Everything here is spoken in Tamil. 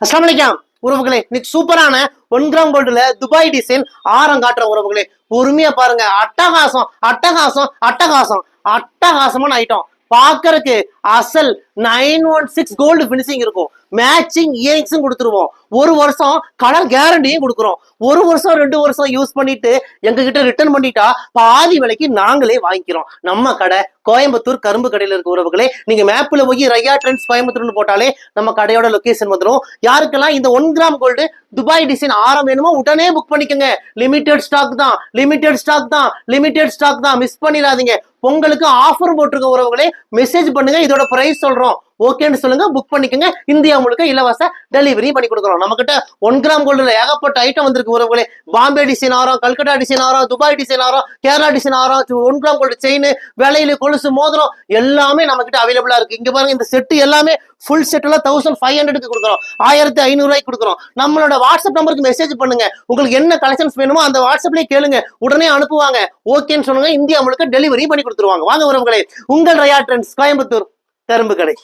அஸ்ஸலாமு அலைக்கும் உறவுகளே, இன்னைக்கு சூப்பரான 1 கிராம் கோல்டுல துபாய் டிசைன் ஆரம் காட்டுற உறவுகளே. பொறுமையா பாருங்க. அட்டகாசம் அட்டகாசம் அட்டகாசம் அட்டகாசமான ஐட்டம். பாக்குறதுக்கு அசல் 916 கோல்டு பினிஷிங் இருக்கும். மேட்சிங் இயரிங்ஸும் கொடுத்துருவோம். 1 வருஷம் கலர் கேரண்டியும் கொடுக்குறோம். 1 வருஷம் 2 வருஷம் யூஸ் பண்ணிட்டு எங்க கிட்ட ரிட்டர்ன் பண்ணிட்டா பாதி விலைக்கு நாங்களே வாங்கிக்கிறோம். நம்ம கடை கோயம்புத்தூர் கரும்பு கடையில இருக்க உறவுகளே. நீங்க மேப்ல போய் ரையா ட்ரெண்ட்ஸ் கோயம்புத்தூர்னு போட்டாலே நம்ம கடையோட லொகேஷன் வந்துடும். யாருக்கெல்லாம் இந்த 1 கிராம் கோல்டு துபாய் டிசைன் ஆரம் வேணுமோ உடனே புக் பண்ணிக்கோங்க. லிமிடெட் ஸ்டாக் தான், லிமிடெட் ஸ்டாக் தான், லிமிடெட் ஸ்டாக் தான். மிஸ் பண்ணிடாதீங்க. பொங்கலுக்கு ஆஃபர் போட்டிருக்க உறவுகளே. மெசேஜ் பண்ணுங்க, இதோட பிரைஸ் சொல்றோம், ஓகேன்னு சொல்லுங்க, புக் பண்ணிக்கோங்க. இந்தியா முழுக்க இலவச டெலிவரி பண்ணி கொடுக்குறோம். நம்ம கிட்ட 1 கிராம் கோல்டுல ஏகப்பட்ட ஐட்டம் வந்திருக்கு உறவுகளே. பாம்பே டிசைன் ஆரம், கல்கட்டா டிசைன் ஆரம், துபாய் டிசைன் ஆரம், கேரளா டிசைன் ஆரம், 1 கிராம் கோல்டு செயின், வேலையில கொலுசு, மோதிரம் எல்லாமே நம்ம கிட்ட அவைலபிளா இருக்கு. இங்க பாருங்க, இந்த செட்டு எல்லாமே ஃபுல் செட் எல்லாம் 1500க்கு கொடுக்குறோம். 1500 கொடுக்குறோம். நம்மளோட வாட்ஸ்அப் நம்பருக்கு மெசேஜ் பண்ணுங்க. உங்களுக்கு என்ன கலெக்ஷன்ஸ் வேணுமோ அந்த வாட்ஸ்அப்லயே கேளுங்க, உடனே அனுப்புவாங்க. ஓகேன்னு சொல்லுங்க, இந்தியா முழுக்க டெலிவரி பண்ணி கொடுத்துருவாங்க. வாங்க உறவுகளே, உங்கள் ரையா ட்ரெண்ட்ஸ் கோயம்புத்தூர் கரும்பு கடை.